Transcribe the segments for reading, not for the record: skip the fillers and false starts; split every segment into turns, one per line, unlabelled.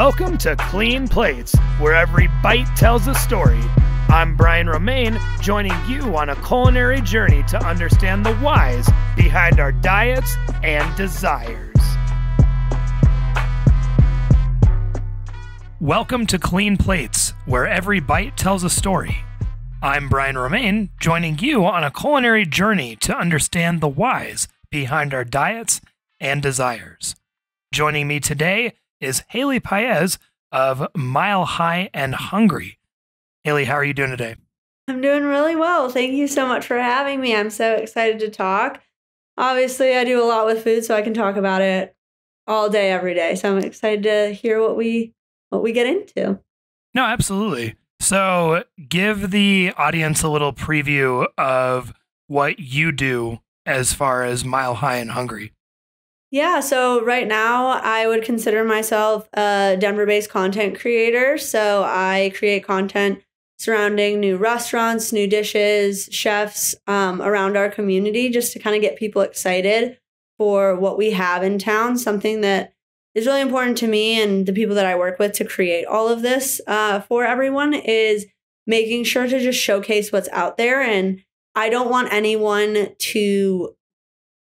Welcome to Clean Plates, where every bite tells a story. I'm Brian Romaine, joining you on a culinary journey to understand the whys behind our diets and desires. Welcome to Clean Plates, where every bite tells a story. I'm Brian Romaine, joining you on a culinary journey to understand the whys behind our diets and desires. Joining me today is Haley Paez of Mile High and Hungry. Haley, how are you doing today?
I'm doing really well. Thank you so much for having me. I'm so excited to talk. Obviously, I do a lot with food, so I can talk about it all day, every day. So I'm excited to hear what we get into.
No, absolutely. So give the audience a little preview of what you do as far as Mile High and Hungry.
Yeah, so right now I would consider myself a Denver-based content creator. So I create content surrounding new restaurants, new dishes, chefs around our community, just to kind of get people excited for what we have in town. Something that is really important to me and the people that I work with to create all of this for everyone is making sure to just showcase what's out there. And I don't want anyone to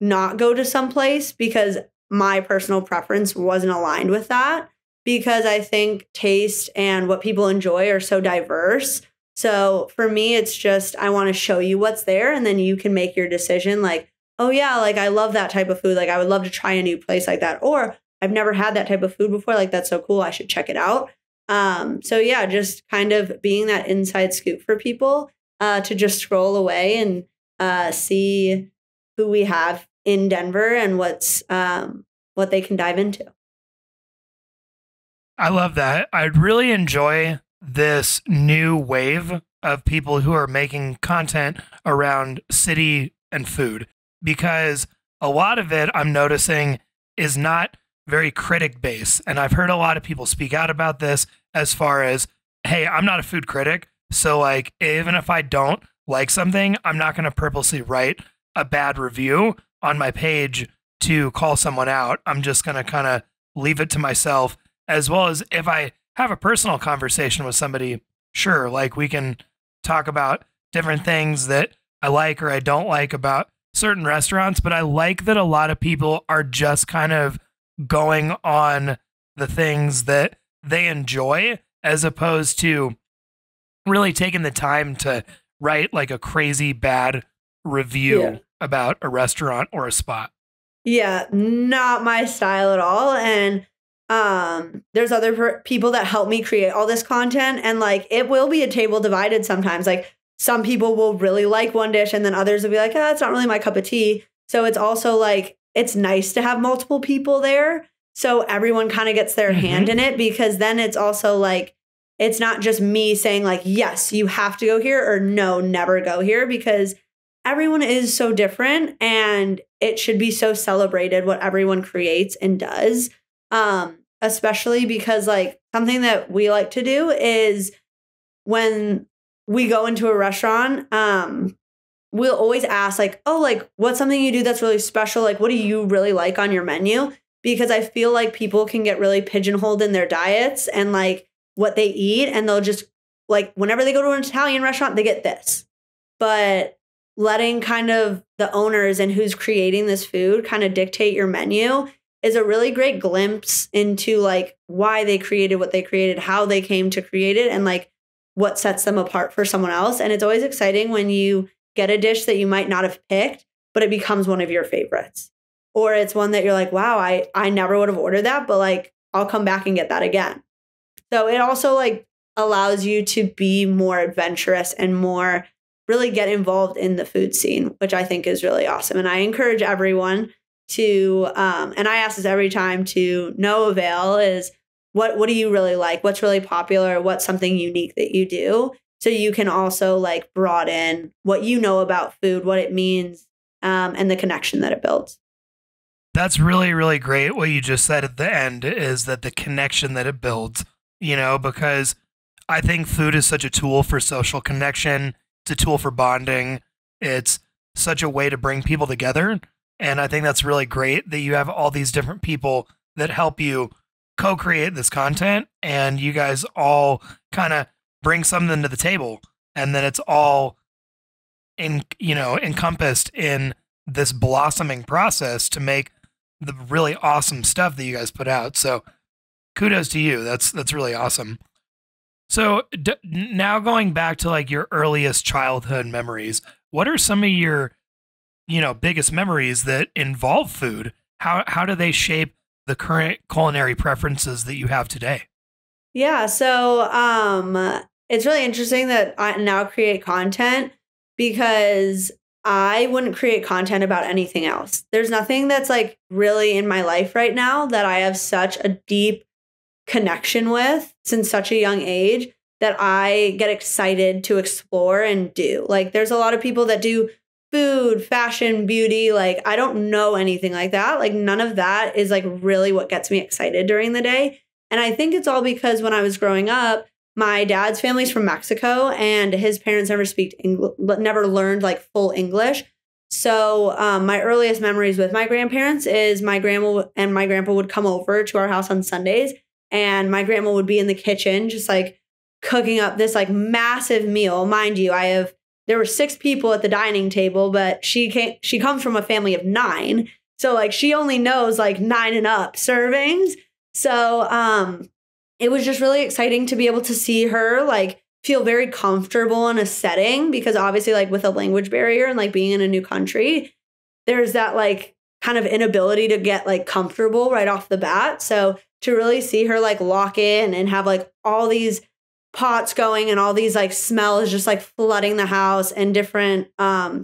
not go to some place because my personal preference wasn't aligned with that, because I think taste and what people enjoy are so diverse. So for me, it's just, I want to show you what's there and then you can make your decision like, oh yeah, like I love that type of food. Like I would love to try a new place like that. Or I've never had that type of food before. Like that's so cool. I should check it out. So yeah, just kind of being that inside scoop for people to just scroll away and see who we have in Denver and what they can dive into.
I love that. I really enjoy this new wave of people who are making content around city and food, because a lot of it I'm noticing is not very critic based. And I've heard a lot of people speak out about this as far as, hey, I'm not a food critic. So like, even if I don't like something, I'm not going to purposely write a bad review on my page to call someone out. I'm just going to kind of leave it to myself, as well as if I have a personal conversation with somebody, sure, like we can talk about different things that I like or I don't like about certain restaurants, but I like that a lot of people are just kind of going on the things that they enjoy, as opposed to really taking the time to write like a crazy bad review about a restaurant or a spot.
Yeah, not my style at all. And there's other people that help me create all this content. And like, it will be a table divided sometimes. Like some people will really like one dish and then others will be like, it's not really my cup of tea. So it's also like, it's nice to have multiple people there. So everyone kind of gets their hand in it, because then it's also like, it's not just me saying like, yes, you have to go here, or no, never go here, because everyone is so different and it should be so celebrated what everyone creates and does. Especially because like something that we like to do is when we go into a restaurant, we'll always ask like, oh, like what's something you do that's really special? Like, what do you really like on your menu? Because I feel like people can get really pigeonholed in their diets and like what they eat. And they'll just like, whenever they go to an Italian restaurant, they get this. But letting kind of the owners and who's creating this food kind of dictate your menu is a really great glimpse into like why they created what they created, how they came to create it, and like what sets them apart for someone else. And it's always exciting when you get a dish that you might not have picked, but it becomes one of your favorites. Or it's one that you're like, wow, I never would have ordered that, but like I'll come back and get that again. So it also like allows you to be more adventurous and more really get involved in the food scene, which I think is really awesome. And I encourage everyone to, and I ask this every time, to no avail, is what do you really like? What's really popular? What's something unique that you do? So you can also like broaden what you know about food, what it means, and the connection that it builds.
That's really, really great. What you just said at the end is that the connection that it builds, you know, because I think food is such a tool for social connection. It's a tool for bonding. It's such a way to bring people together. And I think that's really great that you have all these different people that help you co-create this content and you guys all kind of bring something to the table, and then it's all encompassed in this blossoming process to make the really awesome stuff that you guys put out. So kudos to you. That's really awesome. So now going back to like your earliest childhood memories, what are some of your, biggest memories that involve food? How do they shape the current culinary preferences that you have today?
Yeah, so it's really interesting that I now create content because I wouldn't create content about anything else. There's nothing that's like really in my life right now that I have such a deep connection with since such a young age that I get excited to explore and do. Like there's a lot of people that do food, fashion, beauty. Like I don't know anything like that. Like none of that is like really what gets me excited during the day. And I think it's all because when I was growing up, my dad's family's from Mexico and his parents never learned like full English. So my earliest memories with my grandparents is my grandma and my grandpa would come over to our house on Sundays, and my grandma would be in the kitchen just like cooking up this like massive meal. Mind you, there were 6 people at the dining table, but she comes from a family of 9. So like she only knows like 9 and up servings. So it was just really exciting to be able to see her like feel very comfortable in a setting, because obviously like with a language barrier and like being in a new country, there's that like kind of inability to get like comfortable right off the bat. So to really see her like lock in and have like all these pots going and all these like smells just like flooding the house and different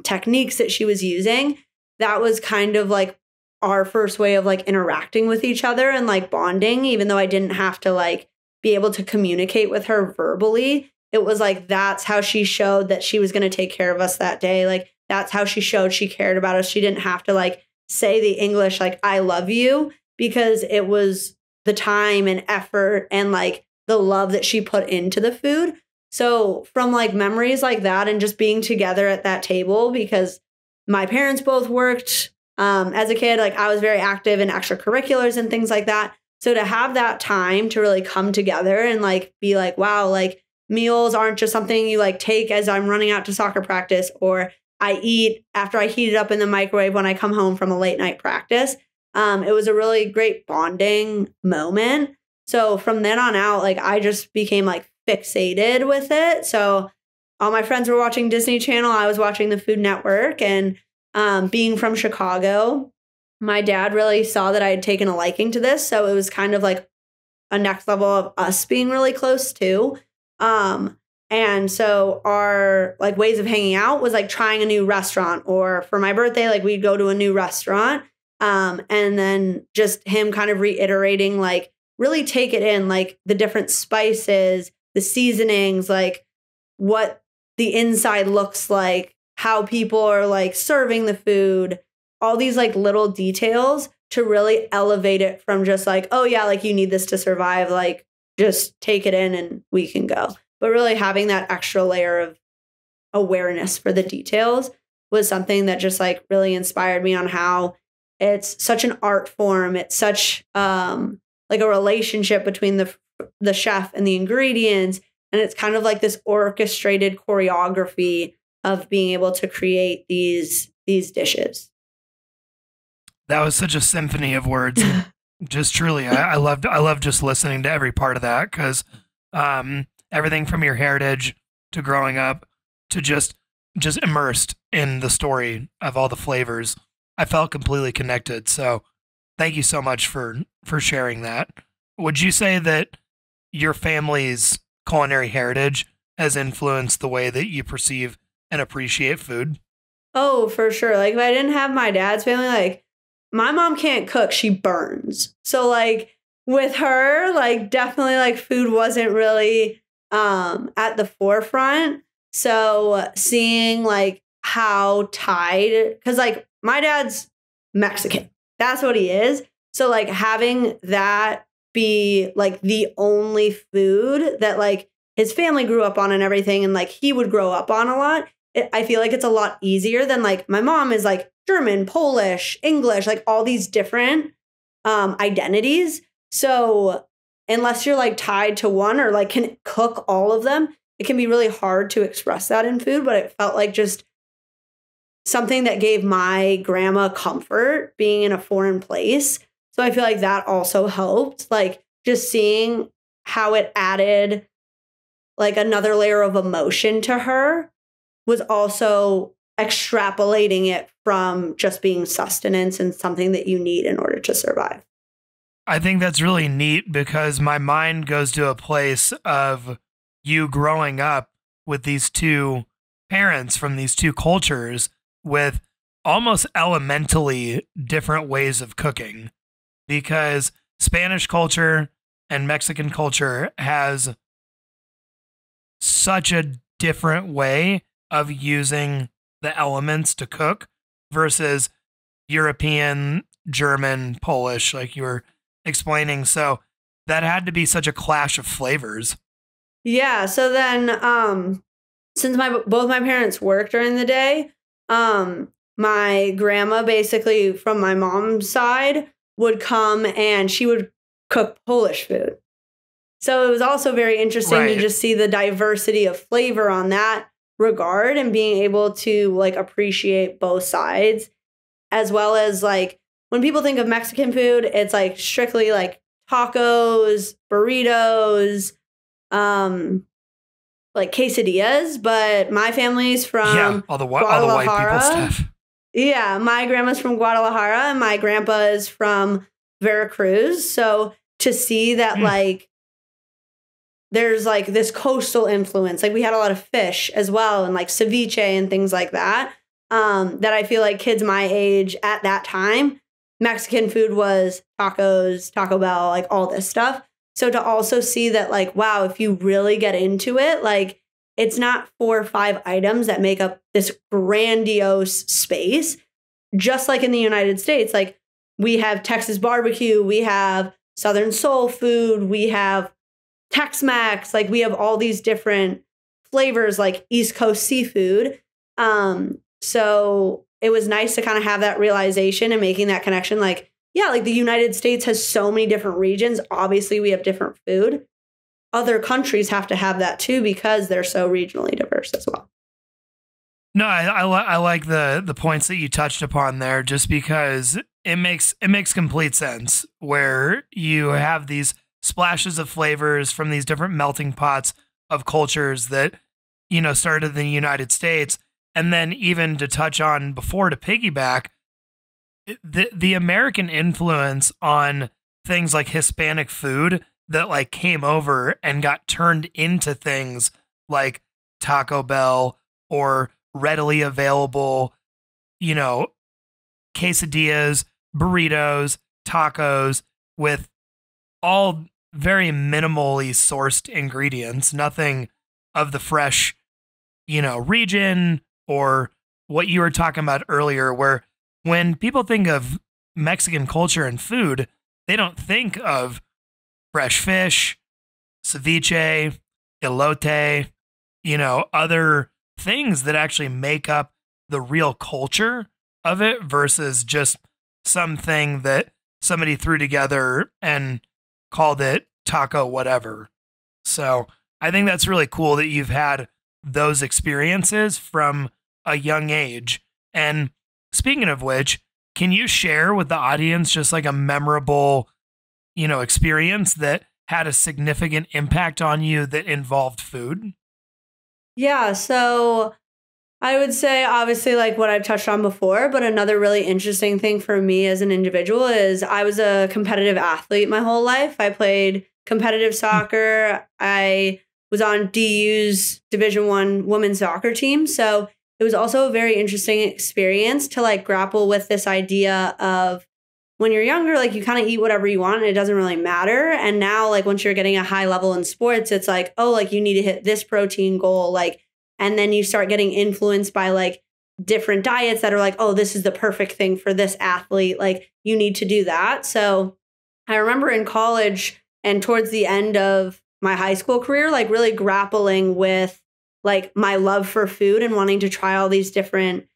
techniques that she was using, that was kind of like our first way of like interacting with each other and like bonding, even though I didn't have to like be able to communicate with her verbally. It was like, that's how she showed that she was going to take care of us that day. Like that's how she showed she cared about us. She didn't have to like say the English, like, I love you, because it was the time and effort and like the love that she put into the food. So from like memories like that and just being together at that table, because my parents both worked as a kid, like I was very active in extracurriculars and things like that. So to have that time to really come together and like be like, wow, like meals aren't just something you like take as I'm running out to soccer practice, or I eat after I heat it up in the microwave when I come home from a late night practice. It was a really great bonding moment. So from then on out, like I just became like fixated with it. So all my friends were watching Disney Channel. I was watching the Food Network, and being from Chicago, my dad really saw that I had taken a liking to this. So it was kind of like a next level of us being really close too. And so our like ways of hanging out was like trying a new restaurant, or for my birthday, like we'd go to a new restaurant. And then just him kind of reiterating, like really take it in, like the different spices, the seasonings, like what the inside looks like, how people are like serving the food, all these like little details to really elevate it from just like, oh yeah, like you need this to survive, like just take it in and we can go. But really having that extra layer of awareness for the details was something that just like really inspired me on how it's such an art form. It's such like a relationship between the chef and the ingredients. And it's kind of like this orchestrated choreography of being able to create these dishes.
That was such a symphony of words. Just truly, I love just listening to every part of that, because everything from your heritage to growing up to just immersed in the story of all the flavors, I felt completely connected. So thank you so much for sharing that. Would you say that your family's culinary heritage has influenced the way that you perceive and appreciate food?
Oh, for sure. Like if I didn't have my dad's family, like my mom can't cook, she burns. So like with her, like definitely like food wasn't really at the forefront. So seeing like how tied, because like my dad's Mexican, that's what he is. So like having that be like the only food that like his family grew up on and everything, and like he would grow up on a lot, I feel like it's a lot easier than like my mom is like German, Polish, English, like all these different identities. So unless you're like tied to one or like can cook all of them, it can be really hard to express that in food. But it felt like just something that gave my grandma comfort being in a foreign place. So I feel like that also helped, like just seeing how it added like another layer of emotion to her was also extrapolating it from just being sustenance and something that you need in order to survive.
I think that's really neat because my mind goes to a place of you growing up with these two parents from these two cultures with almost elementally different ways of cooking, because Spanish culture and Mexican culture has such a different way of using the elements to cook versus European, German, Polish, like you were explaining. So that had to be such a clash of flavors.
Yeah. So then, since both my parents work during the day, my grandma basically from my mom's side would come and she would cook Polish food. So it was also very interesting to just see the diversity of flavor on that regard and being able to like appreciate both sides, as well as like when people think of Mexican food, it's like strictly like tacos, burritos, like quesadillas. But my family's from
all the white people stuff.
Yeah, my grandma's from Guadalajara and my grandpa is from Veracruz. So to see that like there's like this coastal influence, like we had a lot of fish as well and like ceviche and things like that, that I feel like kids my age at that time, Mexican food was tacos, Taco Bell, like all this stuff. So to also see that like, wow, if you really get into it, like it's not 4 or 5 items that make up this grandiose space. Just like in the United States, like we have Texas barbecue, we have Southern soul food, we have Tex-Mex, like we have all these different flavors like East Coast seafood. So it was nice to kind of have that realization and making that connection. Like, yeah, like the United States has so many different regions. Obviously, we have different food. Other countries have to have that too because they're so regionally diverse as well.
No, I like the points that you touched upon there, just because it makes complete sense where you have these splashes of flavors from these different melting pots of cultures that, you know, started in the United States. And then even to touch on before, to piggyback, the American influence on things like Hispanic food that like came over and got turned into things like Taco Bell or readily available, you know, quesadillas, burritos, tacos with all very minimally sourced ingredients, nothing of the fresh, you know, region or what you were talking about earlier, where when people think of Mexican culture and food, they don't think of fresh fish, ceviche, elote, you know, other things that actually make up the real culture of it versus just something that somebody threw together and called it taco whatever. So I think that's really cool that you've had those experiences from a young age. And speaking of which, can you share with the audience just like a memorable, you know, experience that had a significant impact on you that involved food?
Yeah, so I would say obviously like what I've touched on before, but another really interesting thing for me as an individual is I was a competitive athlete my whole life. I played competitive soccer. I was on DU's Division I women's soccer team. So it was also a very interesting experience to like grapple with this idea of when you're younger, like you kind of eat whatever you want and it doesn't really matter. And now like once you're getting a high level in sports, it's like, oh, like you need to hit this protein goal. Like, and then you start getting influenced by like different diets that are like, oh, this is the perfect thing for this athlete. Like you need to do that. So I remember in college and towards the end of my high school career, like really grappling with like my love for food and wanting to try all these different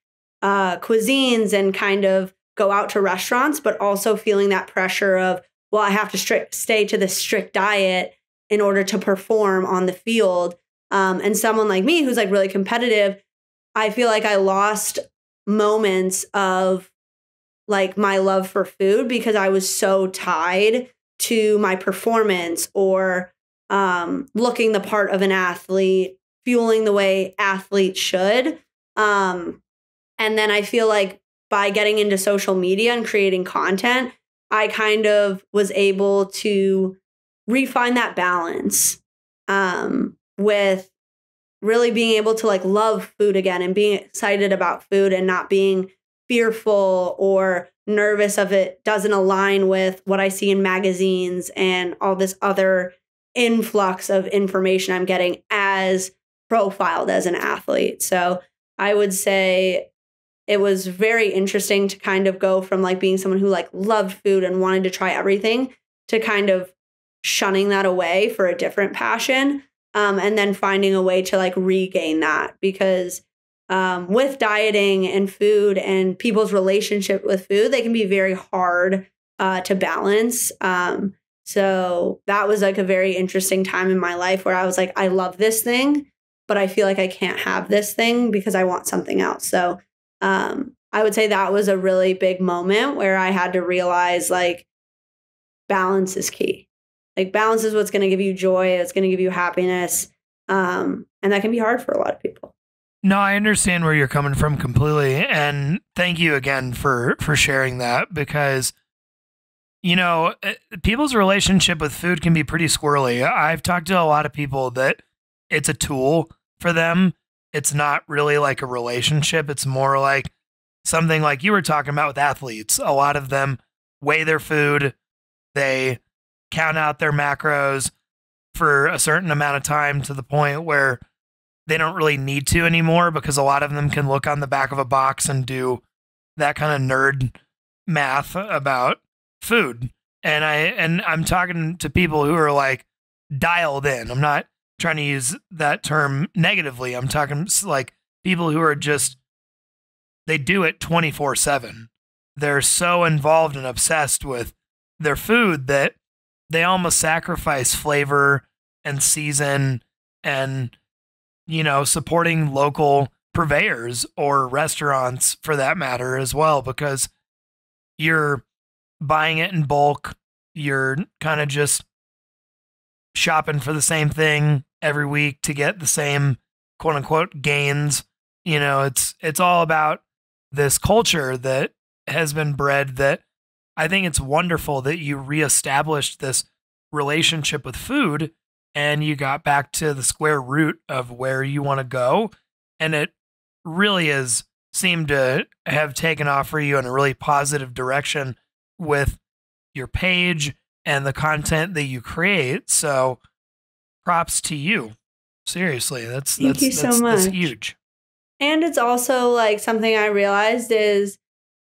cuisines and kind of go out to restaurants, but also feeling that pressure of, well, I have to stay to this strict diet in order to perform on the field. And someone like me who's like really competitive, I feel like I lost moments of like my love for food because I was so tied to my performance or looking the part of an athlete, fueling the way athletes should. And then I feel like by getting into social media and creating content, I kind of was able to refine that balance with really being able to like love food again and being excited about food and not being fearful or nervous of it doesn't align with what I see in magazines and all this other influx of information I'm getting as profiled as an athlete. So I would say it was very interesting to kind of go from like being someone who like loved food and wanted to try everything to kind of shunning that away for a different passion. And then finding a way to like regain that because with dieting and food and people's relationship with food, they can be very hard to balance. So that was like a very interesting time in my life where I was like, I love this thing, but I feel like I can't have this thing because I want something else. So I would say that was a really big moment where I had to realize like balance is key. Like balance is what's going to give you joy. It's going to give you happiness. And that can be hard for a lot of people.
No, I understand where you're coming from completely. And thank you again for sharing that because, you know, people's relationship with food can be pretty squirrely. I've talked to a lot of people that it's a tool for them. It's not really like a relationship. It's more like something like you were talking about with athletes. A lot of them weigh their food. They count out their macros for a certain amount of time to the point where they don't really need to anymore because a lot of them can look on the back of a box and do that kind of nerd math about food. And I'm talking to people who are like dialed in. I'm not trying to use that term negatively. I'm talking like people who are just, they do it 24/7. They're so involved and obsessed with their food that they almost sacrifice flavor and season and, you know, supporting local purveyors or restaurants for that matter as well, because you're buying it in bulk. You're kind of just shopping for the same thing every week to get the same quote unquote gains. You know, it's all about this culture that has been bred that I think it's wonderful that you reestablished this relationship with food and you got back to the square root of where you want to go. And it really has seemed to have taken off for you in a really positive direction with your page and the content that you create. So props to you. Seriously, that's
Thank you so much.
That's huge.
And it's also like something I realized is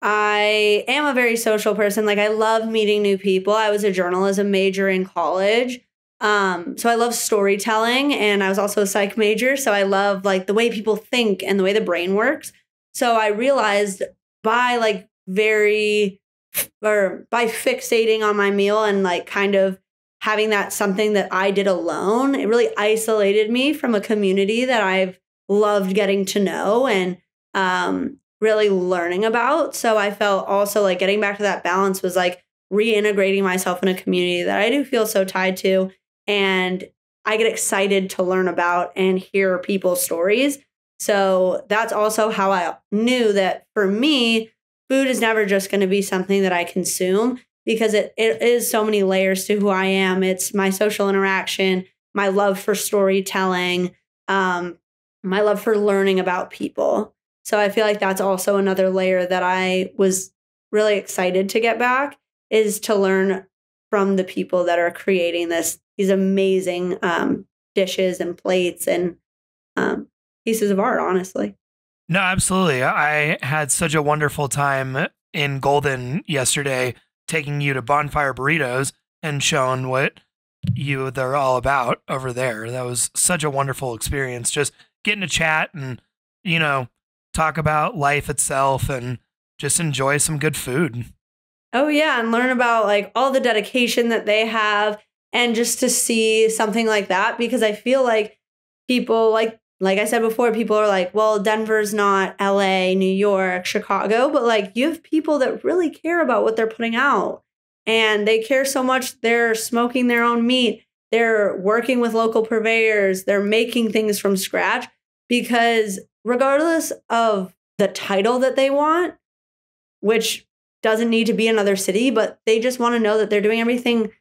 I am a very social person. Like I love meeting new people. I was a journalism major in college. So I love storytelling and I was also a psych major. So I love like the way people think and the way the brain works. So I realized by fixating on my meal and like kind of having that something that I did alone, it really isolated me from a community that I've loved getting to know and really learning about. So I felt also like getting back to that balance was like reintegrating myself in a community that I do feel so tied to. And I get excited to learn about and hear people's stories. So that's also how I knew that for me, food is never just going to be something that I consume because it is so many layers to who I am. It's my social interaction, my love for storytelling, my love for learning about people. So I feel like that's also another layer that I was really excited to get back is to learn from the people that are creating these amazing dishes and plates and pieces of art, honestly.
No, absolutely. I had such a wonderful time in Golden yesterday, taking you to Bonfire Burritos and showing what they're all about over there. That was such a wonderful experience. Just getting to chat and, you know, talk about life itself and just enjoy some good food.
Oh yeah, and learn about like all the dedication that they have and just to see something like that because I feel like people like I said before people are like, well, Denver's not LA, New York, Chicago, but like you have people that really care about what they're putting out. And they care so much they're smoking their own meat. They're working with local purveyors. They're making things from scratch because regardless of the title that they want, which doesn't need to be another city, but they just want to know that they're doing everything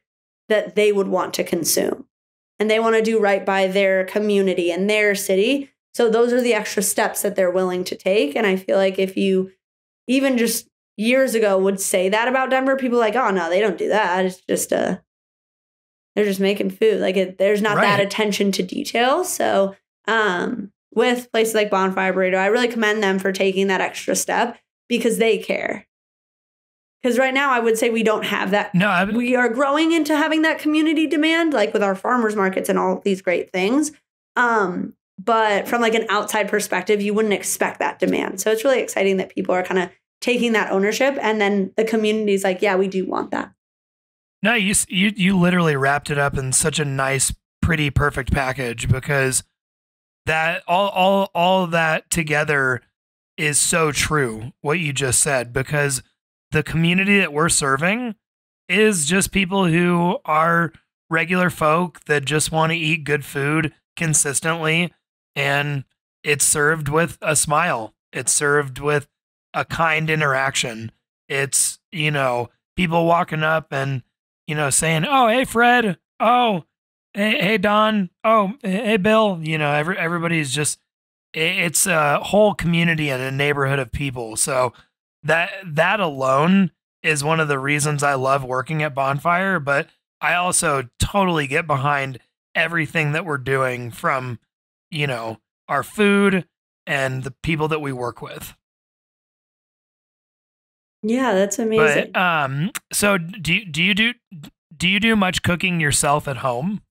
that they would want to consume. And they want to do right by their community and their city. So those are the extra steps that they're willing to take. And I feel like if you even just years ago would say that about Denver, people are like, oh no, they don't do that. It's just they're just making food. Like there's not that attention to detail. So with places like Bonfire Burrito, I really commend them for taking that extra step because they care. Because right now I would say we don't have that.
No,
we are growing into having that community demand, like with our farmers markets and all these great things. But from like an outside perspective, you wouldn't expect that demand. So it's really exciting that people are kind of taking that ownership. And then the community is like, yeah, we do want that.
No, you literally wrapped it up in such a nice, pretty, perfect package because that all that together is so true, what you just said, because the community that we're serving is just people who are regular folk that just want to eat good food consistently. And it's served with a smile. It's served with a kind interaction. It's, people walking up and, saying, oh, hey, Fred. Oh, hey, Don. Oh, hey, Bill. Everybody's just, it's a whole community and a neighborhood of people. So that alone is one of the reasons I love working at Bonfire, but I also totally get behind everything that we're doing from, our food and the people that we work with.
Yeah, that's amazing.
But so do you do much cooking yourself at home?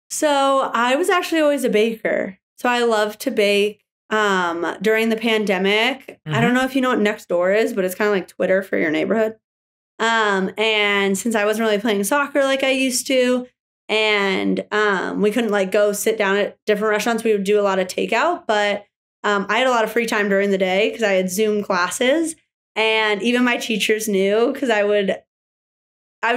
So I was actually always a baker. So I love to bake. During the pandemic, I don't know if you know what Nextdoor is, but it's kind of like Twitter for your neighborhood. And since I wasn't really playing soccer like I used to, and we couldn't like go sit down at different restaurants, we would do a lot of takeout. But I had a lot of free time during the day because I had Zoom classes, and even my teachers knew because I would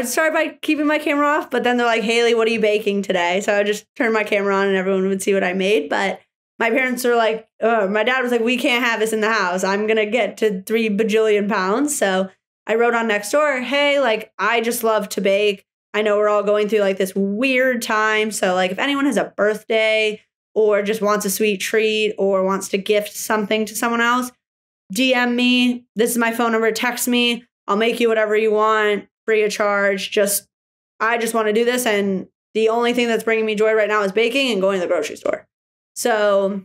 start by keeping my camera off, but then they're like, Haley, what are you baking today? So I would just turn my camera on and everyone would see what I made. But my parents are like, my dad was like, we can't have this in the house. I'm going to get to 3 bajillion pounds. So I wrote on Nextdoor, hey, like, I just love to bake. I know we're all going through like this weird time. So like if anyone has a birthday or just wants a sweet treat or wants to gift something to someone else, DM me. This is my phone number. Text me. I'll make you whatever you want, free of charge. I just want to do this. And the only thing that's bringing me joy right now is baking and going to the grocery store. So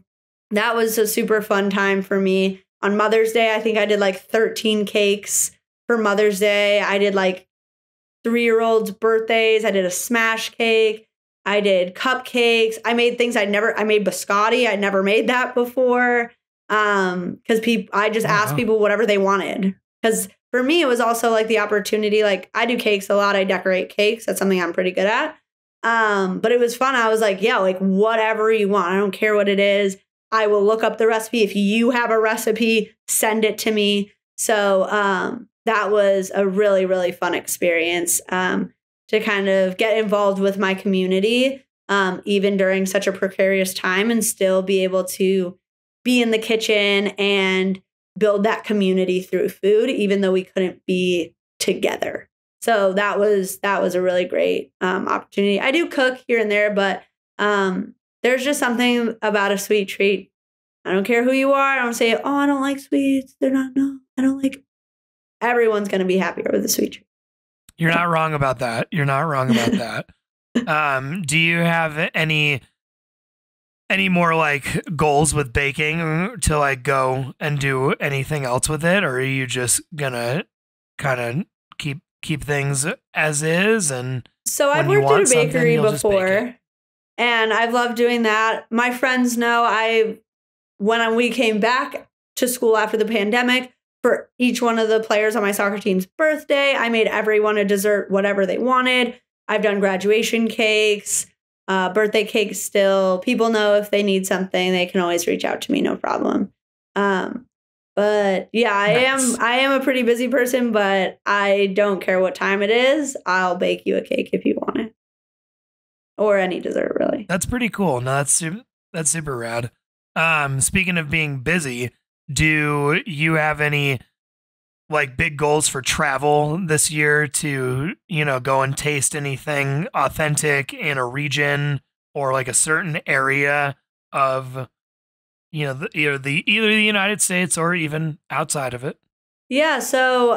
that was a super fun time for me. On Mother's Day, I think I did like 13 cakes for Mother's Day. I did like 3-year-olds' birthdays. I did a smash cake. I did cupcakes. I made things I made biscotti. I'd never made that before. Because I just asked people whatever they wanted. Because for me, it was also like the opportunity, like I do cakes a lot. I decorate cakes. That's something I'm pretty good at. But it was fun. I was like, yeah, like whatever you want. I don't care what it is. I will look up the recipe. If you have a recipe, send it to me. So that was a really, really fun experience to kind of get involved with my community, even during such a precarious time and still be able to be in the kitchen and build that community through food, even though we couldn't be together. So that was a really great opportunity. I do cook here and there, but there's just something about a sweet treat. I don't care who you are. I don't say, oh, I don't like sweets. I don't like. Everyone's going to be happier with a sweet treat.
You're not wrong about that. You're not wrong about that. Do you have any more like goals with baking to like go and do anything else with it? Or are you just gonna kind of keep things as is? And
so I've worked at a bakery before and I've loved doing that. My friends know when we came back to school after the pandemic, for each one of the players on my soccer team's birthday. I made everyone a dessert, whatever they wanted. I've done graduation cakes, birthday cakes still. People know if they need something, they can always reach out to me, no problem. But yeah, I am a pretty busy person, but I don't care what time it is. I'll bake you a cake if you want it. Or any dessert, really.
That's pretty cool. No, that's super rad. Speaking of being busy, do you have any like big goals for travel this year to, go and taste anything authentic in a region or like a certain area of, either the United States or even outside of it?
Yeah. So,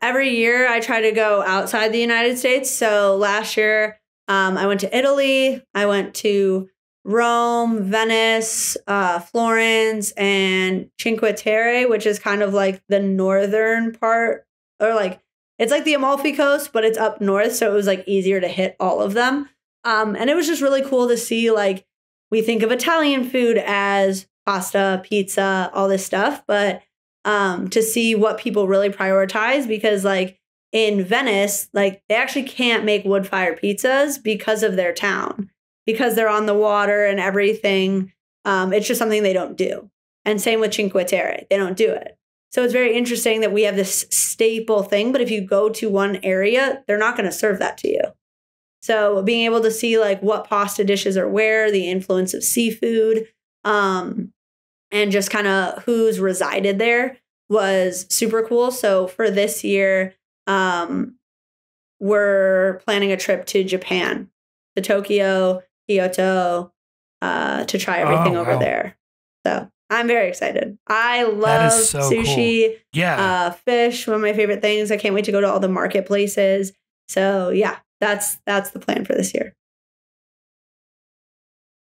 every year I try to go outside the United States. So last year, I went to Italy. I went to Rome, Venice, Florence, and Cinque Terre, which is kind of like the northern part, or like it's like the Amalfi Coast, but it's up north, so it was like easier to hit all of them. And it was just really cool to see, like, we think of Italian food as pasta, pizza, all this stuff, but to see what people really prioritize, because like in Venice, like they actually can't make wood-fired pizzas because of their town. Because they're on the water and everything. It's just something they don't do. And same with Cinque Terre. They don't do it. So it's very interesting that we have this staple thing, but if you go to one area, they're not going to serve that to you. So being able to see like what pasta dishes are where, the influence of seafood, and just kind of who's resided there was super cool. So for this year, we're planning a trip to Japan, to Tokyo, Kyoto, to try everything over there. So I'm very excited. I love sushi,
cool. Yeah,
fish, one of my favorite things. I can't wait to go to all the marketplaces. So yeah, that's the plan for this year.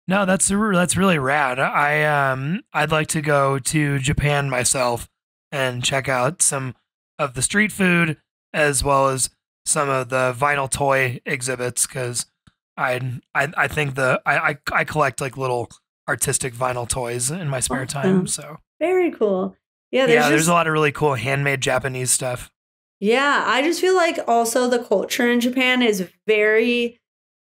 No, that's really rad. I'd like to go to Japan myself and check out some of the street food as well as some of the vinyl toy exhibits, because I think I collect like little artistic vinyl toys in my spare time. So
very cool. Yeah,
there's a lot of really cool handmade Japanese stuff.
Yeah, I just feel like also the culture in Japan is very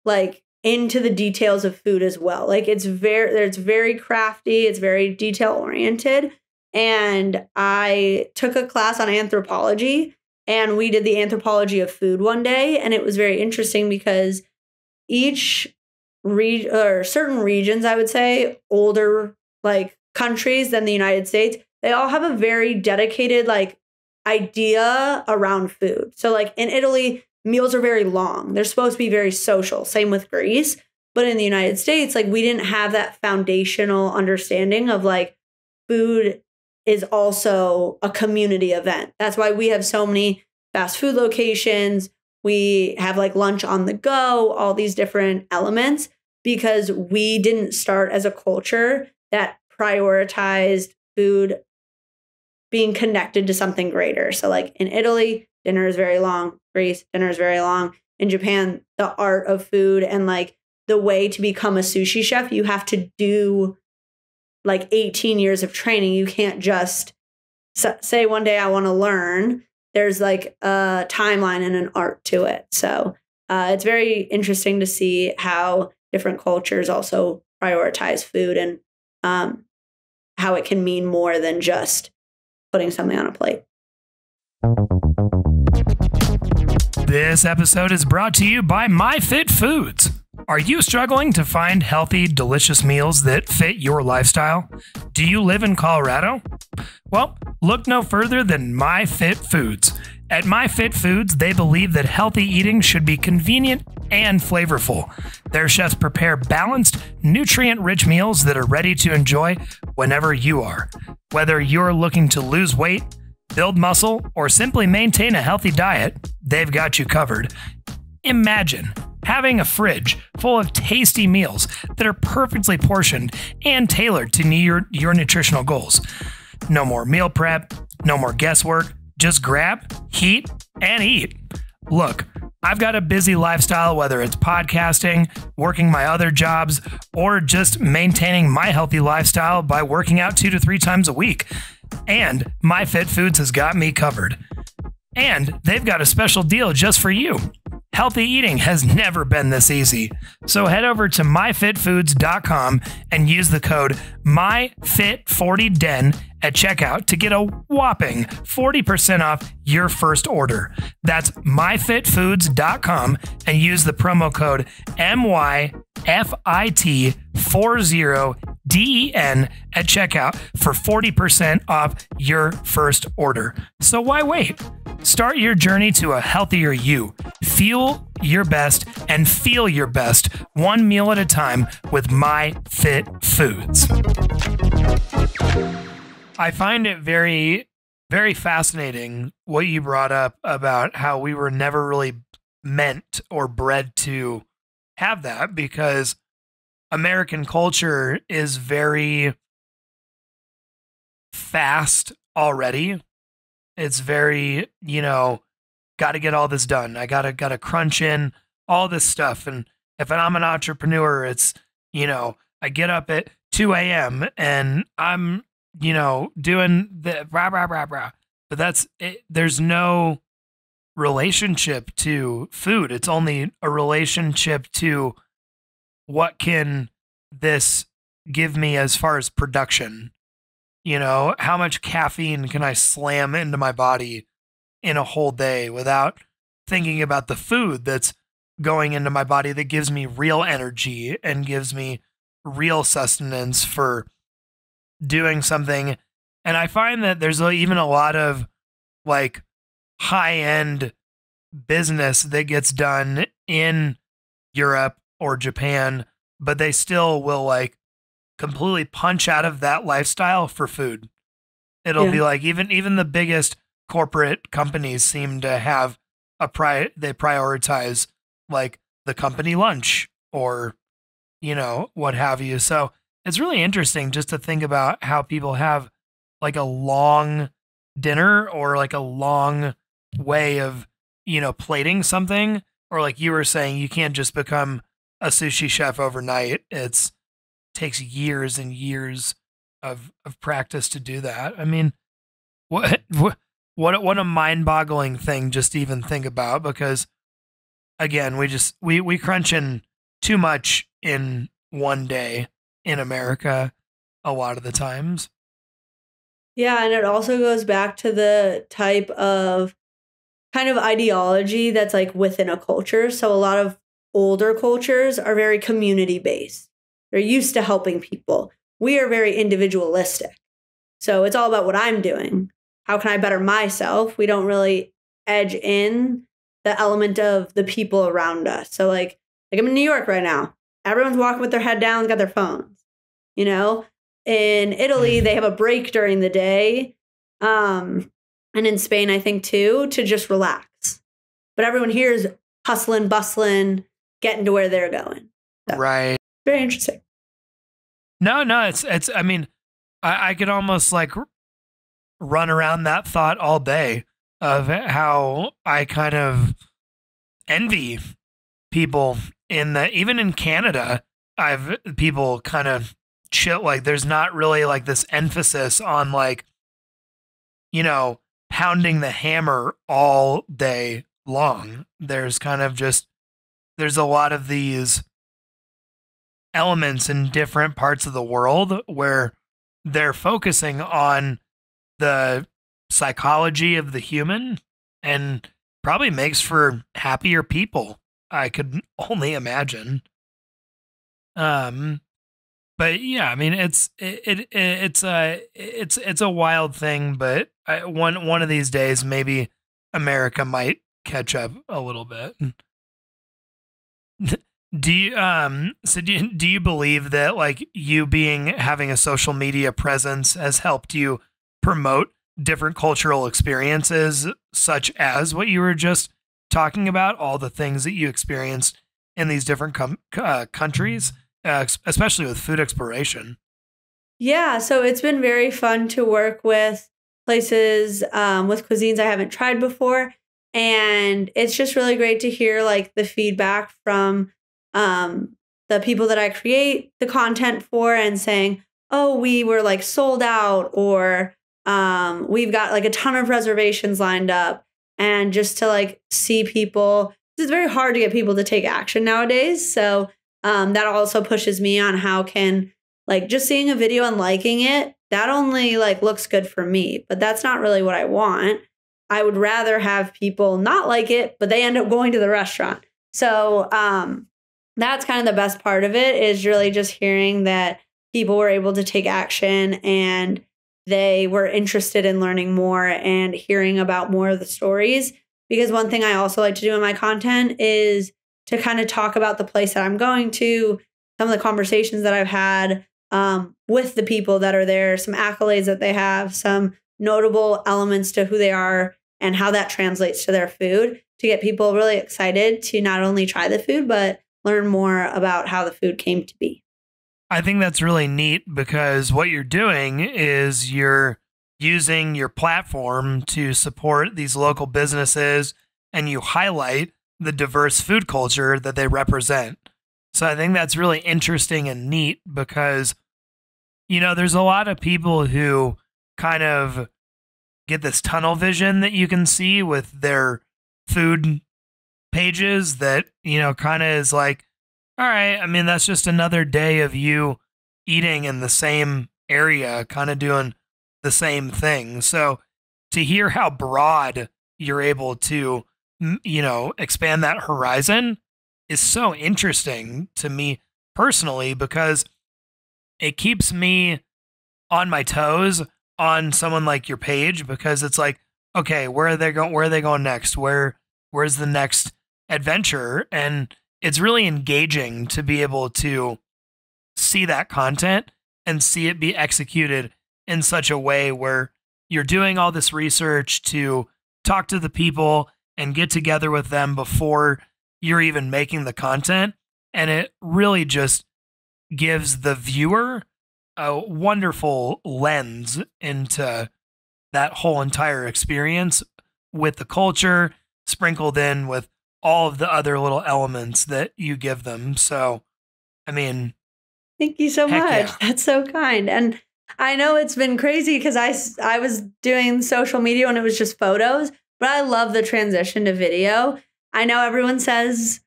like into the details of food as well. Like it's very crafty, it's very detail oriented. And I took a class on anthropology, and we did the anthropology of food one day, and it was very interesting because each certain regions, I would say, older like countries than the United States, they all have a very dedicated like idea around food. So like in Italy, meals are very long. They're supposed to be very social. Same with Greece. But in the United States, like we didn't have that foundational understanding of like food is also a community event. That's why we have so many fast food locations. We have like lunch on the go, all these different elements, because we didn't start as a culture that prioritized food being connected to something greater. So like in Italy, dinner is very long. Greece, dinner is very long. In Japan, the art of food and like the way to become a sushi chef, you have to do like 18 years of training. You can't just say one day I want to learn. There's like a timeline and an art to it. So it's very interesting to see how different cultures also prioritize food and how it can mean more than just putting something on a plate.
This episode is brought to you by MyFitFoods. Are you struggling to find healthy, delicious meals that fit your lifestyle? Do you live in Colorado? Well, look no further than MyFitFoods. At MyFitFoods, they believe that healthy eating should be convenient and flavorful. Their chefs prepare balanced, nutrient-rich meals that are ready to enjoy whenever you are. Whether you're looking to lose weight, build muscle, or simply maintain a healthy diet, they've got you covered. Imagine having a fridge full of tasty meals that are perfectly portioned and tailored to your nutritional goals. No more meal prep, no more guesswork, just grab, heat, and eat. Look, I've got a busy lifestyle, whether it's podcasting, working my other jobs, or just maintaining my healthy lifestyle by working out 2 to 3 times a week. And MyFitFoods has got me covered. And they've got a special deal just for you. Healthy eating has never been this easy. So head over to myfitfoods.com and use the code MyFit40Den at checkout to get a whopping 40% off your first order. That's myfitfoods.com and use the promo code MYFIT40DEN at checkout for 40% off your first order. So why wait? Start your journey to a healthier you. Fuel your best and feel your best one meal at a time with MyFitFoods. I find it very, very fascinating what you brought up about how we were never really meant or bred to have that, because American culture is very fast already. It's very, got to get all this done. I gotta crunch in all this stuff. And if I'm an entrepreneur, it's, I get up at 2 a.m. and I'm, doing the rah, rah, rah, rah. But that's it. There's no relationship to food. It's only a relationship to what can this give me as far as production. How much caffeine can I slam into my body in a whole day without thinking about the food that's going into my body that gives me real energy and gives me real sustenance for doing something. And I find that there's even a lot of like high-end business that gets done in Europe or Japan, but they still will like completely punch out of that lifestyle for food. It'll be like even the biggest corporate companies seem to have they prioritize like the company lunch or what have you. So it's really interesting just to think about how people have like a long dinner or like a long way of plating something, or like you were saying, you can't just become a sushi chef overnight. Takes years and years of practice to do that. I mean, what a mind-boggling thing just to even think about, because again, we crunch in too much in one day in America a lot of the times.
Yeah, and it also goes back to the type of kind of ideology that's like within a culture. So a lot of older cultures are very community based. They're used to helping people. We are very individualistic. So it's all about what I'm doing. How can I better myself? We don't really edge in the element of the people around us. So like I'm in New York right now. Everyone's walking with their head down, got their phones. In Italy, they have a break during the day. And in Spain, I think too, to just relax. But everyone here is hustling, bustling, getting to where they're going. So.
Right.
Very interesting.
No, it's, I mean, I could almost like run around that thought all day of how I kind of envy people even in Canada, people kind of chill. Like there's not really like this emphasis on like, pounding the hammer all day long. There's kind of there's a lot of these elements in different parts of the world where they're focusing on the psychology of the human, and probably makes for happier people. I could only imagine. But yeah, I mean, it's a wild thing, but one of these days, maybe America might catch up a little bit. Do you believe that like you having a social media presence has helped you promote different cultural experiences, such as what you were just talking about, all the things that you experienced in these different countries, especially with food exploration?
Yeah, so it's been very fun to work with places with cuisines I haven't tried before, and it's just really great to hear like the feedback from the people that I create the content for, and saying, oh, we were like sold out, or We've got like a ton of reservations lined up, and just to like see people, it's very hard to get people to take action nowadays. So that also pushes me on how can like just seeing a video and liking it, that only like looks good for me, but that's not really what I want. I would rather have people not like it, but they end up going to the restaurant. So that's kind of the best part of it, is really just hearing that people were able to take action and they were interested in learning more and hearing about more of the stories. Because one thing I also like to do in my content is to kind of talk about the place that I'm going to, some of the conversations that I've had with the people that are there, some accolades that they have, some notable elements to who they are and how that translates to their food, to get people really excited to not only try the food, but learn more about how the food came to be.
I think that's really neat, because what you're doing is you're using your platform to support these local businesses, and you highlight the diverse food culture that they represent. So I think that's really interesting and neat, because, you know, there's a lot of people who kind of get this tunnel vision that you can see with their food pages that, you know, kind of is like, all right, I mean, that's just another day of you eating in the same area, kind of doing the same thing. So to hear how broad you're able to, you know, expand that horizon is so interesting to me personally, because it keeps me on my toes on someone like your page, because it's like, okay, where are they going? Where are they going next? Where's the next adventure? And it's really engaging to be able to see that content and see it be executed in such a way where you're doing all this research to talk to the people and get together with them before you're even making the content. And it really just gives the viewer a wonderful lens into that whole entire experience, with the culture sprinkled in with all of the other little elements that you give them. So, I mean,
thank you so much.
Yeah.
That's so kind. And I know it's been crazy because I was doing social media when it was just photos, but I love the transition to video. I know everyone says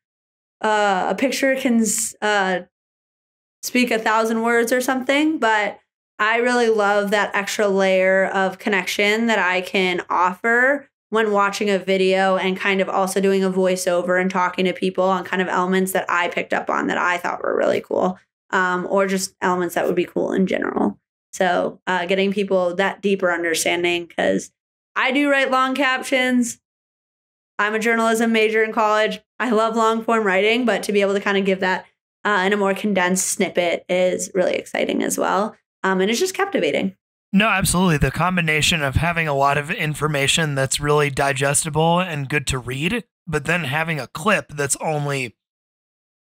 a picture can speak 1,000 words or something, but I really love that extra layer of connection that I can offer when watching a video, and kind of also doing a voiceover and talking to people on kind of elements that I picked up on that I thought were really cool, or just elements that would be cool in general. So getting people that deeper understanding, because I do write long captions. I'm a journalism major in college. I love long form writing, but to be able to kind of give that in a more condensed snippet is really exciting as well. And it's just captivating.
No, absolutely. The combination of having a lot of information that's really digestible and good to read, but then having a clip that's only,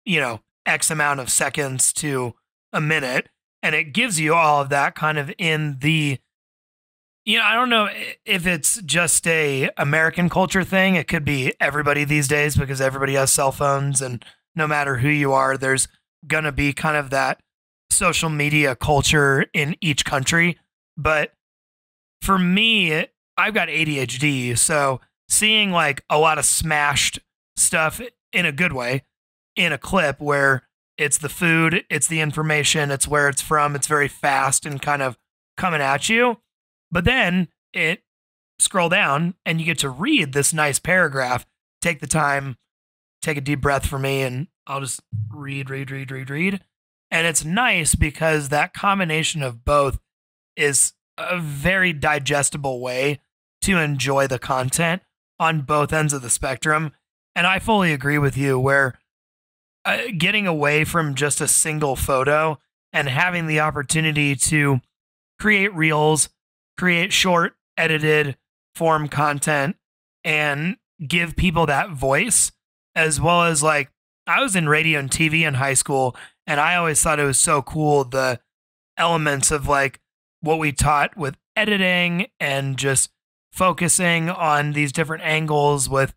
you know, X amount of seconds to a minute. And it gives you all of that kind of in the, you know, I don't know if it's just a American culture thing. It could be everybody these days, because everybody has cell phones, and no matter who you are, there's going to be kind of that social media culture in each country. But for me, I've got ADHD, so seeing like a lot of smashed stuff in a good way in a clip where it's the food, it's the information, it's where it's from, it's very fast and kind of coming at you. But then it scroll down and you get to read this nice paragraph. Take the time, take a deep breath for me, and I'll just read. And it's nice because that combination of both is a very digestible way to enjoy the content on both ends of the spectrum. And I fully agree with you, where getting away from just a single photo and having the opportunity to create reels, create short edited form content, and give people that voice, as well as like, I was in radio and TV in high school, and I always thought it was so cool, the elements of like what we taught with editing and just focusing on these different angles with,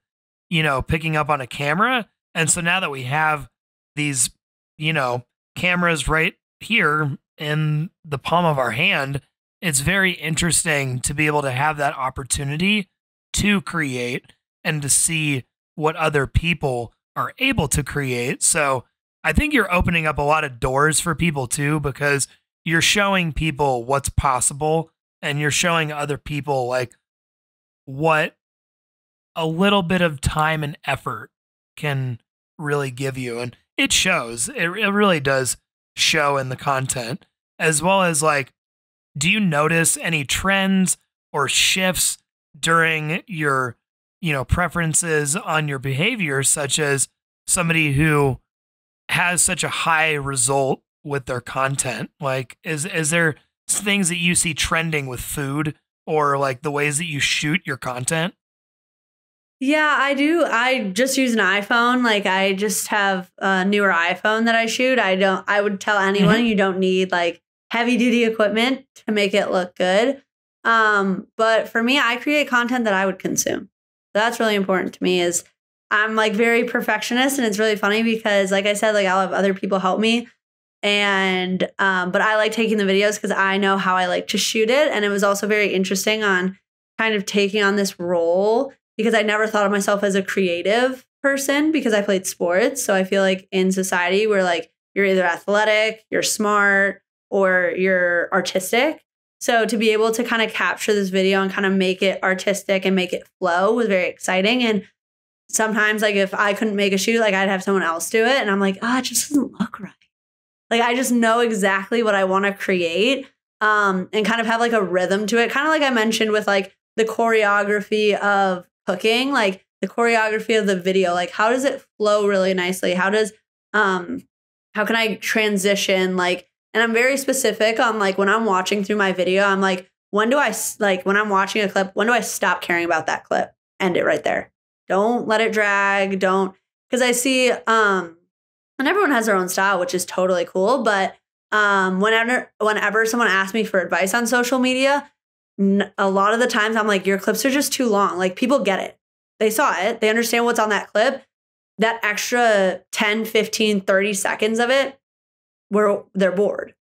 you know, picking up on a camera. And so now that we have these, you know, cameras right here in the palm of our hand, it's very interesting to be able to have that opportunity to create and to see what other people are able to create. So I think you're opening up a lot of doors for people too, because you're showing people what's possible and you're showing other people like what a little bit of time and effort can really give you. And it shows, it really does show in the content, as well as like, do you notice any trends or shifts during your, preferences on your behavior, such as somebody who has such a high result with their content? Like, is there things that you see trending with food or like the ways that you shoot your content?
Yeah, I do. I just use an iPhone. Like I just have a newer iPhone that I shoot. I would tell anyone you don't need like heavy duty equipment to make it look good. But for me, I create content that I would consume. That's really important to me. Is I'm like very perfectionist, and it's really funny because like I said, like I'll have other people help me. And but I like taking the videos because I know how I like to shoot it. And it was also very interesting on kind of taking on this role because I never thought of myself as a creative person because I played sports. So I feel like in society we're like, you're either athletic, you're smart, or you're artistic. So to be able to kind of capture this video and kind of make it artistic and make it flow was very exciting. And sometimes like if I couldn't make a shoot, like I'd have someone else do it. And I'm like, it just doesn't look right. Like I just know exactly what I want to create and kind of have like a rhythm to it. Kind of like I mentioned with like the choreography of cooking, like the choreography of the video, like how does it flow really nicely? How can I transition? Like, and I'm very specific on like when I'm watching through my video, I'm like, when I'm watching a clip, when do I stop caring about that clip? End it right there. Don't let it drag. Because I see, and everyone has their own style, which is totally cool. But whenever someone asks me for advice on social media, a lot of the times I'm like, your clips are just too long. Like people get it. They saw it. They understand what's on that clip. That extra 10, 15, 30 seconds of it, where they're bored.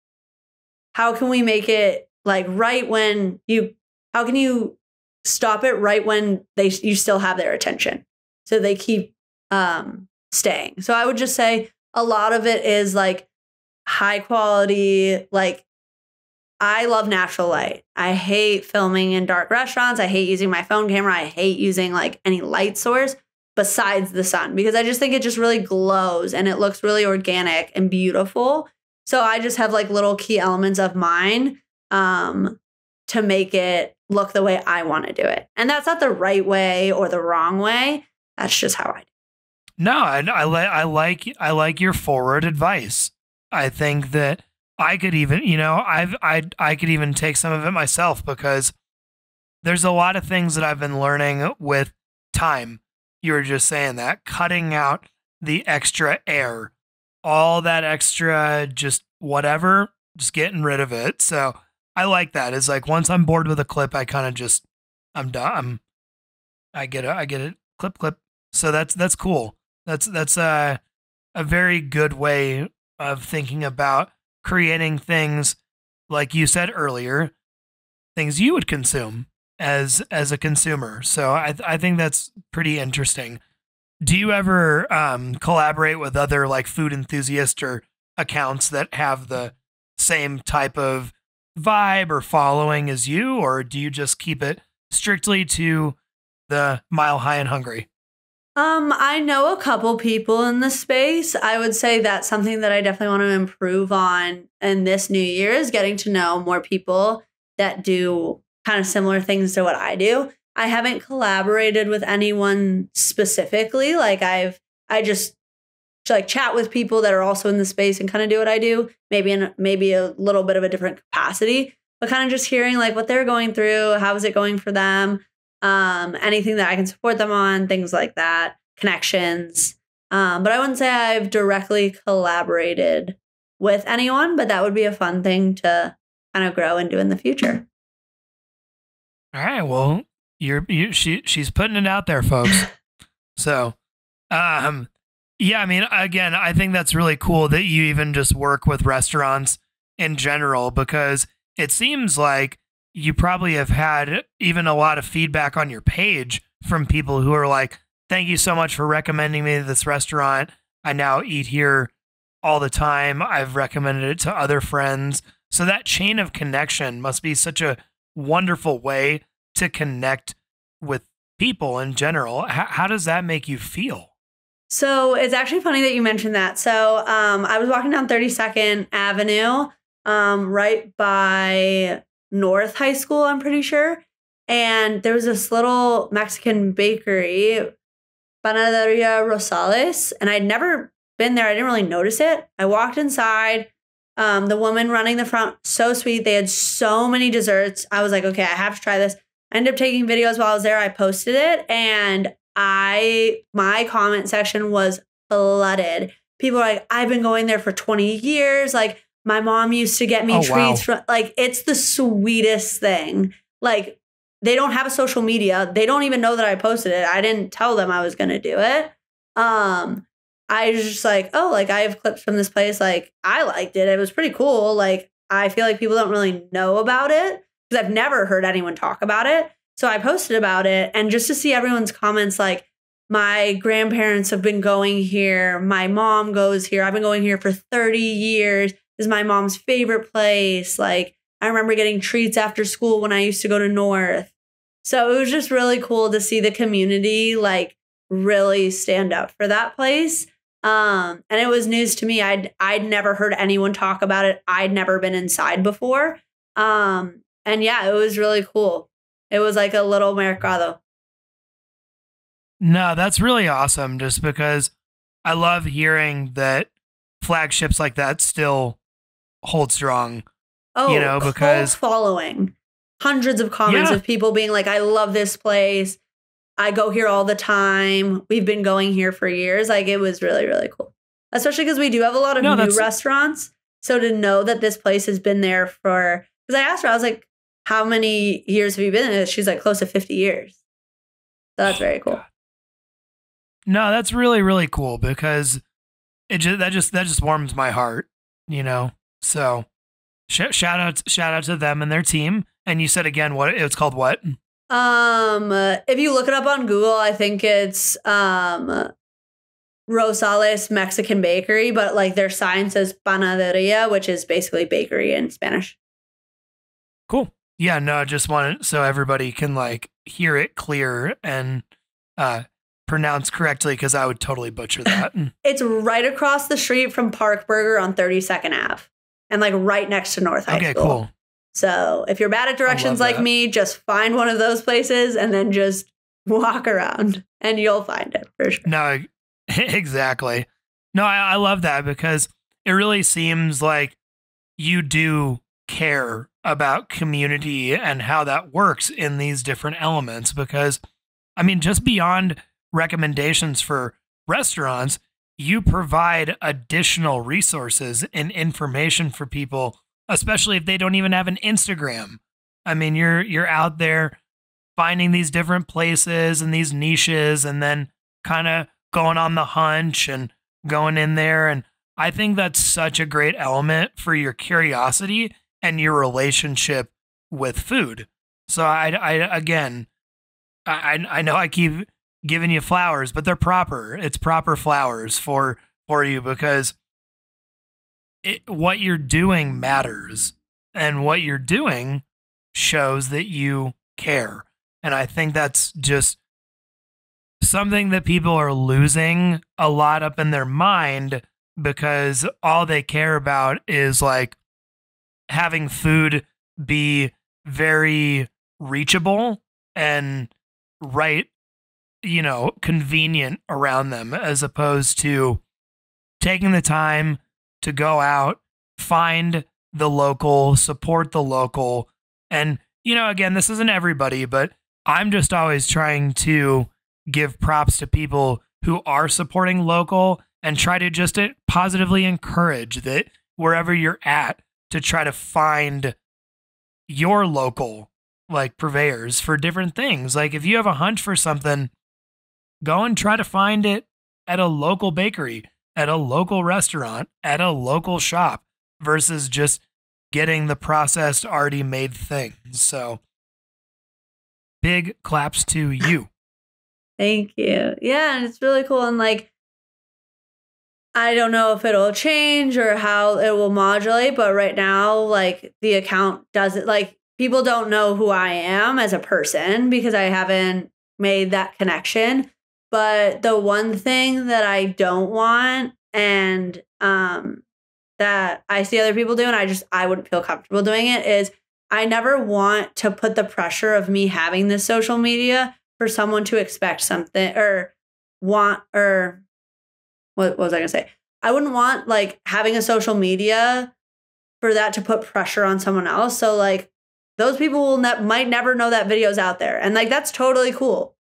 How can we make it like how can you stop it right when you still have their attention so they keep staying? So I would just say a lot of it is like high quality. Like I love natural light. I hate filming in dark restaurants. I hate using my phone camera. I hate using like any light source besides the sun because I just think it just really glows and it looks really organic and beautiful. So I just have like little key elements of mine to make it look the way I want to do it. And that's not the right way or the wrong way. That's just how I do it.
No, I like your forward advice. I think that I could even, I could even take some of it myself because there's a lot of things that I've been learning with time. You were just saying that, cutting out the extra air, all that extra, just whatever, just getting rid of it. So I like that. It's like once I'm bored with a clip, I kind of just, I'm done. I get it, clip. So that's cool. That's a very good way of thinking about creating things, like you said earlier, things you would consume as a consumer. So I think that's pretty interesting. Do you ever collaborate with other like food enthusiasts or accounts that have the same type of vibe or following as you, or do you just keep it strictly to the Mile High and Hungry?
I know a couple people in the space. I would say that's something that I definitely want to improve on in this new year is getting to know more people that do kind of similar things to what I do. I haven't collaborated with anyone specifically. Like I just like chat with people that are also in the space and kind of do what I do, maybe a little bit of a different capacity, but kind of just hearing like what they're going through, how is it going for them, anything that I can support them on, things like that, connections. But I wouldn't say I've directly collaborated with anyone, but that would be a fun thing to kind of grow and do in the future.
All right. Well, she's putting it out there, folks. So, yeah, I mean, again, I think that's really cool that you even just work with restaurants in general, because it seems like you probably have had even a lot of feedback on your page from people who are like, thank you so much for recommending me this restaurant. I now eat here all the time. I've recommended it to other friends. So that chain of connection must be such a wonderful way to connect with people in general. How does that make you feel?
So it's actually funny that you mentioned that. So I was walking down 32nd Avenue, right by North High School, I'm pretty sure. And there was this little Mexican bakery, Panaderia Rosales, and I'd never been there. I didn't really notice it. I walked inside. The woman running the front, so sweet. They had so many desserts. I was like, okay, I have to try this. I ended up taking videos while I was there. I posted it, and my comment section was flooded. People are like, I've been going there for 20 years. Like, my mom used to get me treats from, like, it's the sweetest thing. Like, they don't have a social media. They don't even know that I posted it. I didn't tell them I was going to do it. I was just like, oh, like, I have clips from this place. Like, I liked it. It was pretty cool. Like, I feel like people don't really know about it because I've never heard anyone talk about it. So I posted about it, and just to see everyone's comments, like, my grandparents have been going here. My mom goes here. I've been going here for 30 years. This is my mom's favorite place. Like, I remember getting treats after school when I used to go to North. So it was just really cool to see the community, like, really stand up for that place. And it was news to me. I'd never heard anyone talk about it. I'd never been inside before. And yeah, it was really cool. It was like a little mercado.
No, that's really awesome just because I love hearing that flagships like that still hold strong.
Oh,
you know, because
following hundreds of comments of people being like, I love this place. I go here all the time. We've been going here for years. Like, it was really, really cool. Especially because we do have a lot of new restaurants. So to know that this place has been there for, because I asked her, I was like, how many years have you been in it? She's like, close to 50 years. So that's very cool.
God. No, that's really, really cool because that just warms my heart, you know? So shout out to them and their team. And you said again, what it's called, what?
If you look it up on Google, I think it's Rosales Mexican Bakery, but like their sign says Panaderia, which is basically bakery in Spanish.
Cool. Yeah, no, just want it so everybody can like hear it clear and pronounce correctly because I would totally butcher that.
It's right across the street from Park Burger on 32nd Ave and like right next to North High School. Okay, cool. So if you're bad at directions like me, just find one of those places and then just walk around and you'll find it for sure.
No, exactly. No, I love that because it really seems like you do care about community and how that works in these different elements. Because, I mean, just beyond recommendations for restaurants, you provide additional resources and information for people, especially if they don't even have an Instagram. I mean, you're out there finding these different places and these niches and then kind of going on the hunch and going in there. And I think that's such a great element for your curiosity and your relationship with food. So I know I keep giving you flowers, but they're proper. It's proper flowers for you because what you're doing matters, and what you're doing shows that you care. And I think that's just something that people are losing a lot up in their mind because all they care about is like having food be very reachable and convenient around them, as opposed to taking the time to go out, find the local, support the local. And, again, this isn't everybody, but I'm just always trying to give props to people who are supporting local and try to just positively encourage that wherever you're at to try to find your local like purveyors for different things. Like if you have a hunch for something, go and try to find it at a local bakery, at a local restaurant, at a local shop versus just getting the processed, already made things. So big claps to you.
Thank you. Yeah, and it's really cool. And like, I don't know if it'll change or how it will modulate, but right now, like the account doesn't, like people don't know who I am as a person because I haven't made that connection. But the one thing that I don't want and that I see other people do and I wouldn't feel comfortable doing it is I never want to put the pressure of me having this social media for someone to expect something or want or what was I going to say? I wouldn't want like having a social media for that to put pressure on someone else. So like those people will might never know that video's out there. And like, that's totally cool.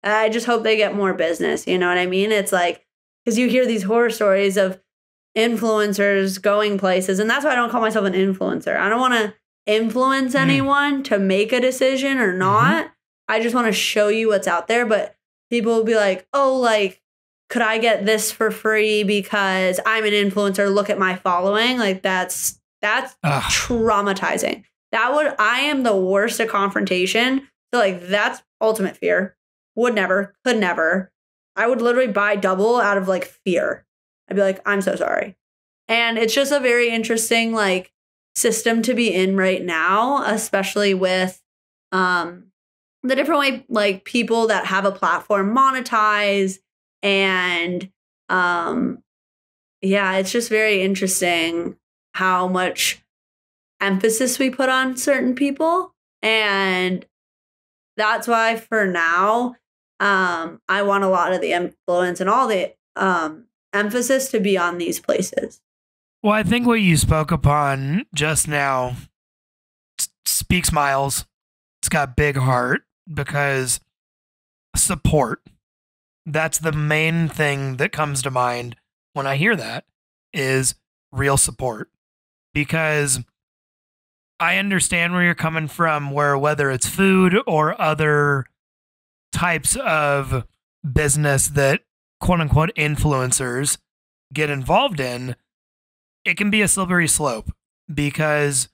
I just hope they get more business. You know what I mean? It's like, because you hear these horror stories of influencers going places. And that's why I don't call myself an influencer. I don't want to influence anyone to make a decision or not. I just want to show you what's out there. But people will be like, oh, like, could I get this for free because I'm an influencer? Look at my following. Like that's traumatizing. I am the worst at confrontation. So like that's ultimate fear. Would never, could never. I would literally buy double out of like fear. I'd be like, I'm so sorry. And it's just a very interesting like system to be in right now, especially with the different way like people that have a platform monetize. And yeah, it's just very interesting how much emphasis we put on certain people. And that's why for now, I want a lot of the influence and all the emphasis to be on these places.
Well, I think what you spoke upon just now speaks miles. It's got big heart because support. That's the main thing that comes to mind when I hear that is real support. Because I understand where you're coming from, where whether it's food or other types of business that quote unquote influencers get involved in, it can be a slippery slope because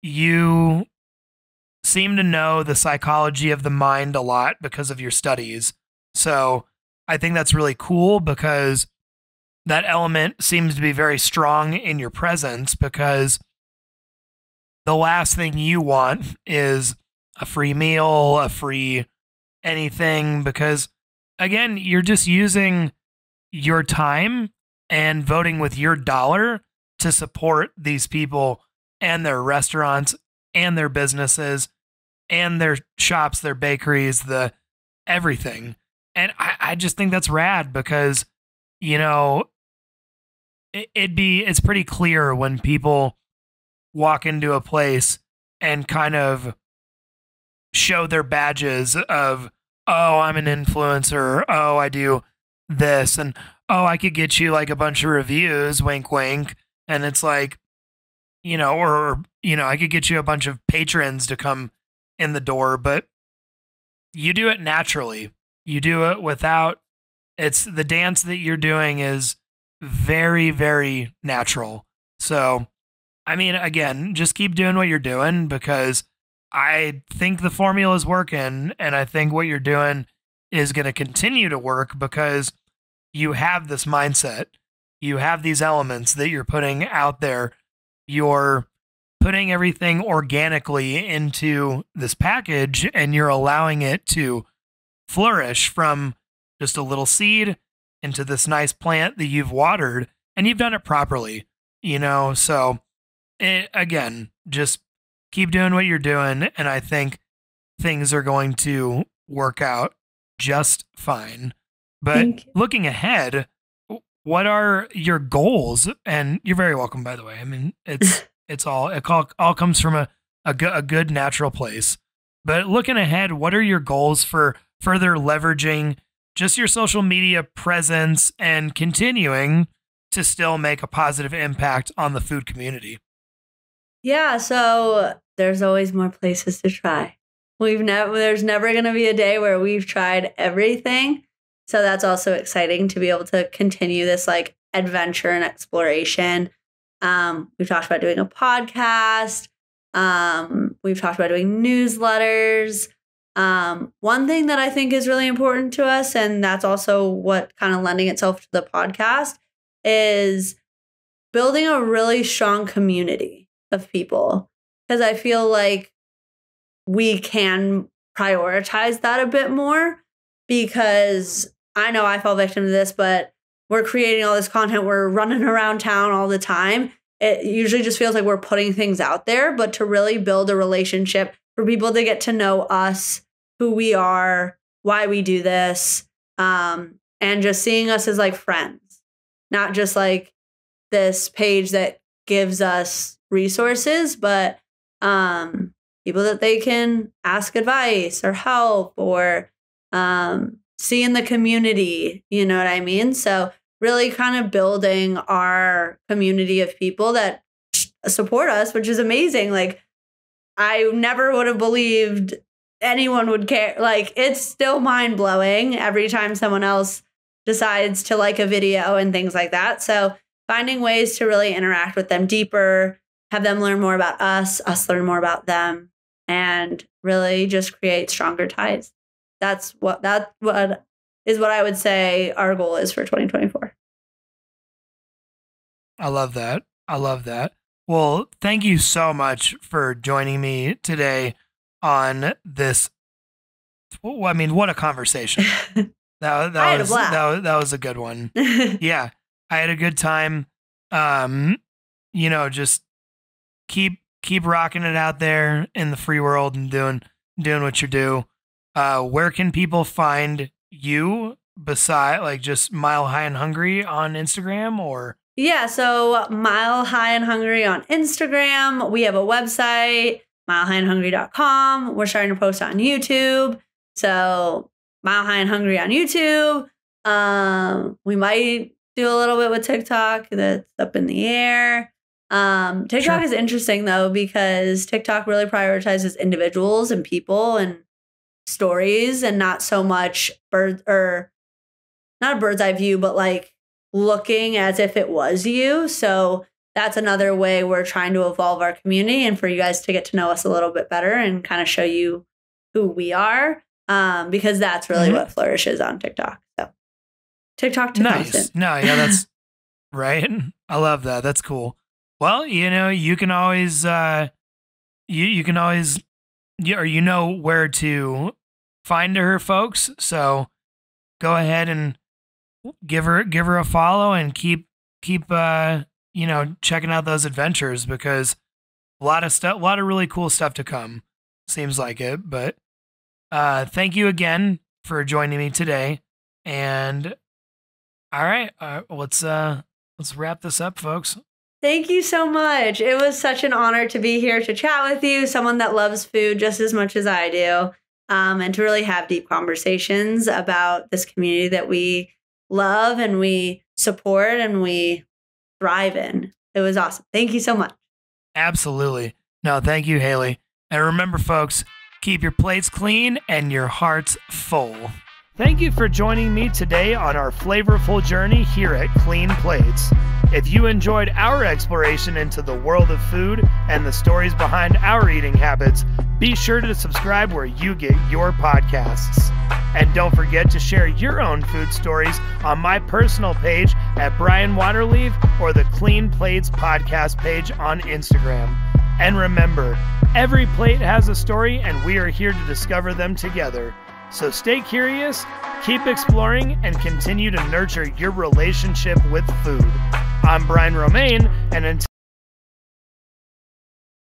you seem to know the psychology of the mind a lot because of your studies. So I think that's really cool because that element seems to be very strong in your presence because the last thing you want is a free meal, a free anything, because again, you're just using your time and voting with your dollar to support these people and their restaurants and their businesses and their shops, their bakeries, the everything. And I just think that's rad because, you know, it's pretty clear when people walk into a place and kind of show their badges of, oh, I'm an influencer. Oh, I do this. And, oh, I could get you like a bunch of reviews, wink, wink. And it's like, you know, or, you know, I could get you a bunch of patrons to come in the door, but you do it naturally. You do it without, it's the dance that you're doing is very, very natural. So, I mean, again, just keep doing what you're doing because I think the formula is working and I think what you're doing is going to continue to work because you have this mindset. You have these elements that you're putting out there. You're putting everything organically into this package and you're allowing it to flourish from just a little seed into this nice plant that you've watered and you've done it properly, you know? So again, just keep doing what you're doing. And I think things are going to work out just fine. But looking ahead, what are your goals? And you're very welcome, by the way. I mean, it all comes from a good natural place. But looking ahead, what are your goals for further leveraging just your social media presence and continuing to still make a positive impact on the food community?
Yeah, so there's always more places to try. There's never going to be a day where we've tried everything. So that's also exciting to be able to continue this like adventure and exploration. We've talked about doing a podcast. We've talked about doing newsletters. One thing that I think is really important to us, and that's also what kind of lending itself to the podcast, is building a really strong community of people. Because I feel like we can prioritize that a bit more, because I know I fall victim to this, but we're creating all this content. We're running around town all the time. It usually just feels like we're putting things out there, but to really build a relationship for people to get to know us, who we are, why we do this, and just seeing us as like friends, not just like this page that gives us resources, but people that they can ask advice or help or see in the community, you know what I mean? So really kind of building our community of people that support us, which is amazing. Like, I never would have believed anyone would care. Like, it's still mind blowing every time someone else decides to like a video and things like that. So finding ways to really interact with them deeper, have them learn more about us learn more about them, and really just create stronger ties. That's what I would say our goal is for 2024.
I love that. Well, thank you so much for joining me today on this. I mean, what a conversation. That was a good one. Yeah, I had a good time. Just keep rocking it out there in the free world and doing what you do. Where can people find you beside like just Mile High and Hungry on Instagram or?
Yeah, so Mile High and Hungry on Instagram. We have a website, milehighandhungry.com. We're starting to post on YouTube. So Mile High and Hungry on YouTube. We might do a little bit with TikTok. That's up in the air. TikTok is interesting though, because TikTok really prioritizes individuals and people and stories, and not so much not a bird's eye view, but like looking as if it was you. So that's another way we're trying to evolve our community and for you guys to get to know us a little bit better and kind of show you who we are, because that's really what flourishes on TikTok. So TikTok to constant.
No, yeah, that's right. I love that. That's cool. Well, you can always you know where to find her, folks. So go ahead and give her a follow and keep checking out those adventures, because a lot of really cool stuff to come. Seems like it. But thank you again for joining me today. And all right, let's wrap this up, folks.
Thank you so much. It was such an honor to be here to chat with you, someone that loves food just as much as I do, and to really have deep conversations about this community that we love and we support and we thrive in. It was awesome. Thank you so much.
Absolutely. No, thank you, Haley. And remember, folks, keep your plates clean and your hearts full. Thank you for joining me today on our flavorful journey here at Clean Plates. If you enjoyed our exploration into the world of food and the stories behind our eating habits, be sure to subscribe where you get your podcasts. And don't forget to share your own food stories on my personal page at Brian Waterleaf or the Clean Plates podcast page on Instagram. And remember, every plate has a story and we are here to discover them together. So stay curious, keep exploring, and continue to nurture your relationship with food. I'm Brian Romaine, and until